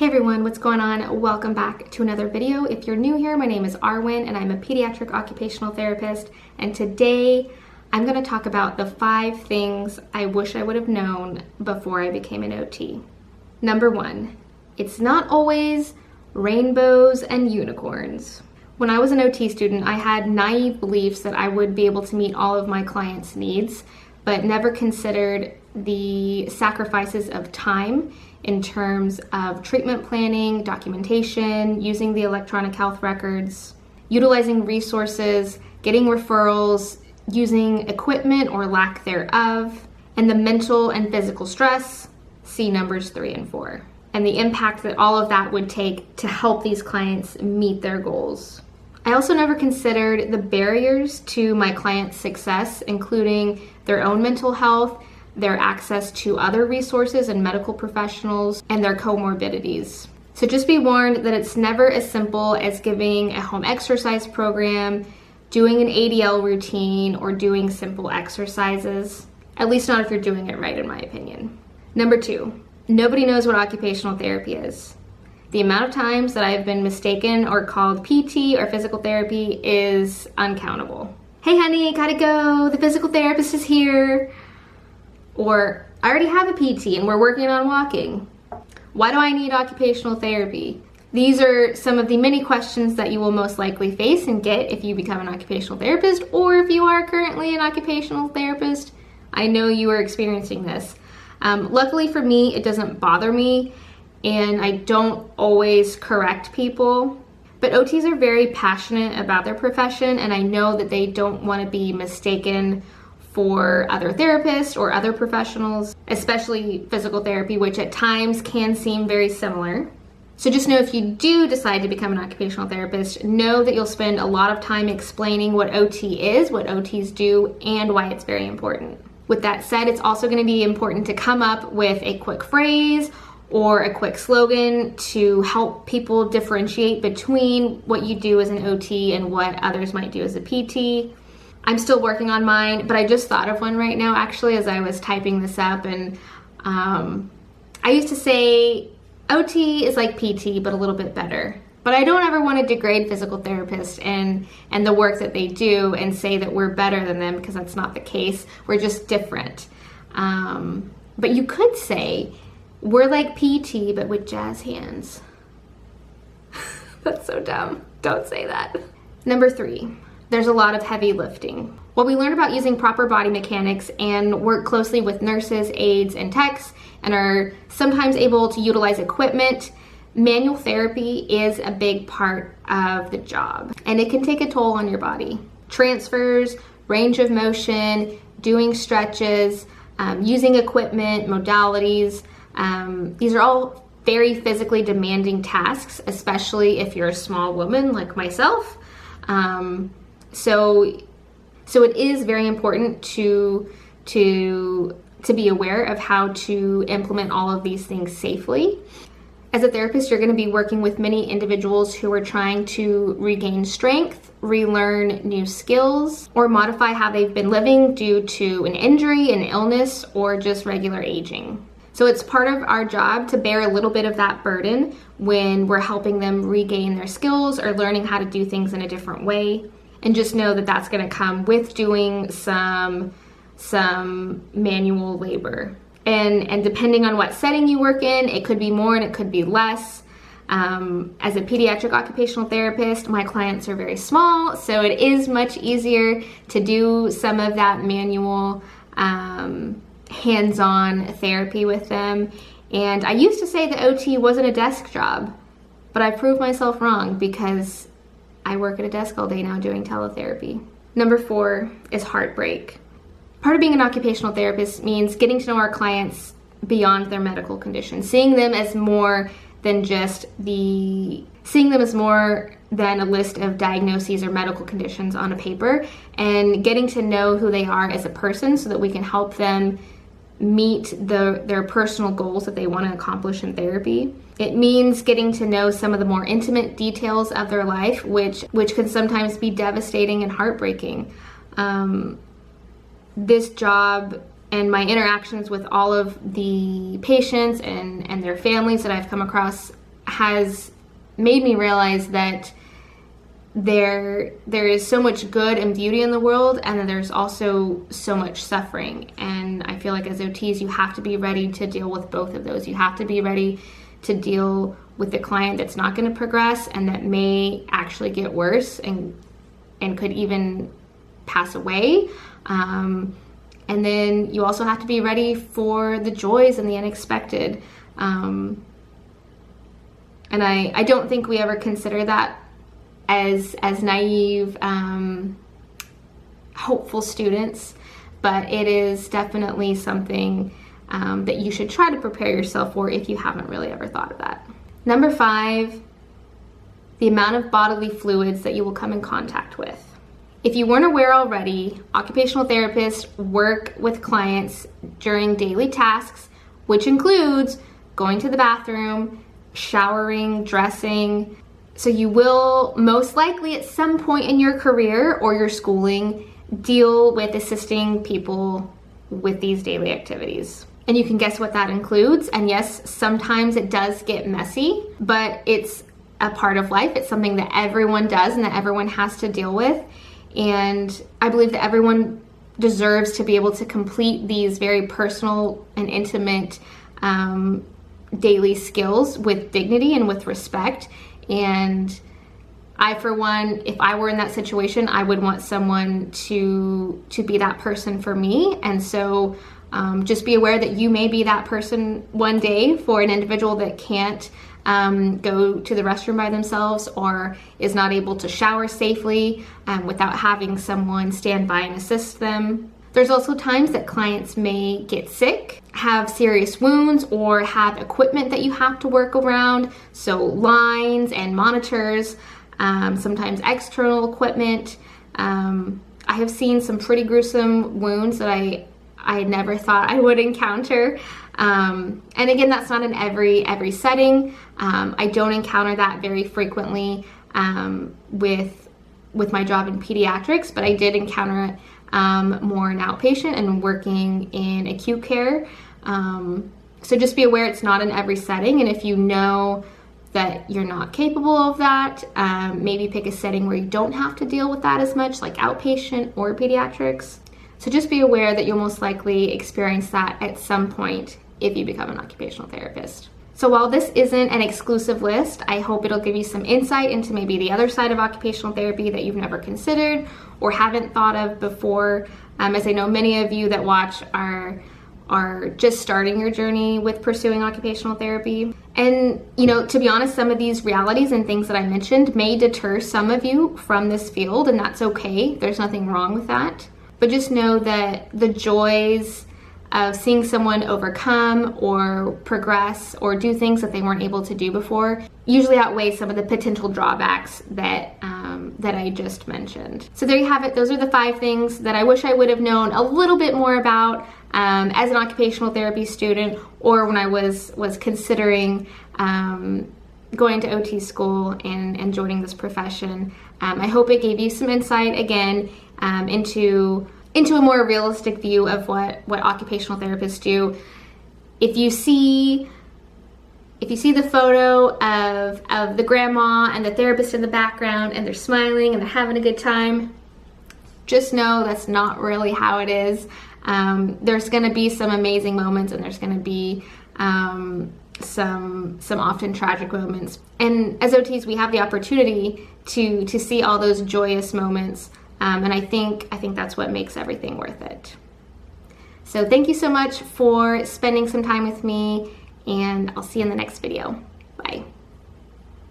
Hey everyone, what's going on? Welcome back to another video. If you're new here, my name is Arwen and I'm a pediatric occupational therapist, and today I'm going to talk about the 5 things I wish I would have known before I became an OT. Number 1, it's not always rainbows and unicorns. When I was an OT student, I had naive beliefs that I would be able to meet all of my clients' needs, but never considered the sacrifices of time in terms of treatment planning, documentation, using the electronic health records, utilizing resources, getting referrals, using equipment or lack thereof, and the mental and physical stress, see numbers 3 and 4, and the impact that all of that would take to help these clients meet their goals. I also never considered the barriers to my clients' success, including their own mental health, their access to other resources and medical professionals, and their comorbidities. So just be warned that it's never as simple as giving a home exercise program, doing an ADL routine, or doing simple exercises. At least not if you're doing it right, in my opinion. Number 2, nobody knows what occupational therapy is. The amount of times that I've been mistaken or called PT or physical therapy is uncountable. Hey honey, gotta go, the physical therapist is here. Or, I already have a PT and we're working on walking. Why do I need occupational therapy? These are some of the many questions that you will most likely face and get if you become an occupational therapist, or if you are currently an occupational therapist. I know you are experiencing this. Luckily for me, it doesn't bother me, and I don't always correct people. But OTs are very passionate about their profession, and I know that they don't want to be mistaken for other therapists or other professionals, especially physical therapy, which at times can seem very similar. So just know, if you do decide to become an occupational therapist, know that you'll spend a lot of time explaining what OT is, what OTs do, and why it's very important. With that said, it's also going to be important to come up with a quick phrase or a quick slogan to help people differentiate between what you do as an OT and what others might do as a PT. I'm still working on mine, but I just thought of one right now actually as I was typing this up, and I used to say OT is like PT but a little bit better. But I don't ever want to degrade physical therapists and the work that they do and say that we're better than them, because that's not the case. We're just different. But you could say we're like PT but with jazz hands. That's so dumb. Don't say that. Number 3. There's a lot of heavy lifting. While we learn about using proper body mechanics and work closely with nurses, aides, and techs, and are sometimes able to utilize equipment, manual therapy is a big part of the job, and it can take a toll on your body. Transfers, range of motion, doing stretches, using equipment, modalities, these are all very physically demanding tasks, especially if you're a small woman like myself. So it is very important to be aware of how to implement all of these things safely. As a therapist, you're going to be working with many individuals who are trying to regain strength, relearn new skills, or modify how they've been living due to an injury, an illness, or just regular aging. So it's part of our job to bear a little bit of that burden when we're helping them regain their skills or learning how to do things in a different way. And just know that that's going to come with doing some manual labor. And depending on what setting you work in, it could be more and it could be less. As a pediatric occupational therapist, my clients are very small, so it is much easier to do some of that manual hands-on therapy with them. And I used to say that OT wasn't a desk job, but I proved myself wrong, because I work at a desk all day now doing teletherapy. Number 4 is heartbreak. Part of being an occupational therapist means getting to know our clients beyond their medical condition, seeing them as more than a list of diagnoses or medical conditions on a paper, and getting to know who they are as a person so that we can help them meet their personal goals that they want to accomplish in therapy. It means getting to know some of the more intimate details of their life, which can sometimes be devastating and heartbreaking. This job and my interactions with all of the patients and their families that I've come across has made me realize that there is so much good and beauty in the world, and then there's also so much suffering. And I feel like as OTs, you have to be ready to deal with both of those. You have to be ready to deal with the client that's not going to progress and that may actually get worse and could even pass away. And then you also have to be ready for the joys and the unexpected. And I don't think we ever consider that as naive, hopeful students, but it is definitely something that you should try to prepare yourself for if you haven't really ever thought of that. Number 5, the amount of bodily fluids that you will come in contact with. If you weren't aware already, occupational therapists work with clients during daily tasks, which includes going to the bathroom, showering, dressing. So you will most likely at some point in your career or your schooling deal with assisting people with these daily activities. And you can guess what that includes. And yes, sometimes it does get messy, but it's a part of life. It's something that everyone does and that everyone has to deal with. And I believe that everyone deserves to be able to complete these very personal and intimate daily skills with dignity and with respect. And I, for one, if I were in that situation, I would want someone to be that person for me. And so just be aware that you may be that person one day for an individual that can't go to the restroom by themselves or is not able to shower safely without having someone stand by and assist them. There's also times that clients may get sick, have serious wounds, or have equipment that you have to work around, so lines and monitors, sometimes external equipment. I have seen some pretty gruesome wounds that I never thought I would encounter. And again, that's not in every setting. I don't encounter that very frequently with my job in pediatrics, but I did encounter it more in outpatient and working in acute care. So just be aware it's not in every setting, and if you know that you're not capable of that, maybe pick a setting where you don't have to deal with that as much, like outpatient or pediatrics. So just be aware that you'll most likely experience that at some point if you become an occupational therapist. So while this isn't an exclusive list, I hope it'll give you some insight into maybe the other side of occupational therapy that you've never considered or haven't thought of before. As I know many of you that watch are just starting your journey with pursuing occupational therapy. And, you know, to be honest, some of these realities and things that I mentioned may deter some of you from this field, and that's okay. There's nothing wrong with that. But just know that the joys of seeing someone overcome or progress or do things that they weren't able to do before usually outweigh some of the potential drawbacks that I just mentioned. So there you have it. Those are the 5 things that I wish I would have known a little bit more about as an occupational therapy student, or when I was considering going to OT school and joining this profession. I hope it gave you some insight again into a more realistic view of what occupational therapists do. If you see the photo of the grandma and the therapist in the background and they're smiling and they're having a good time, just know that's not really how it is. There's going to be some amazing moments, and there's going to be some often tragic moments. And as OTs, we have the opportunity to see all those joyous moments. And I think that's what makes everything worth it. So thank you so much for spending some time with me, and I'll see you in the next video. Bye.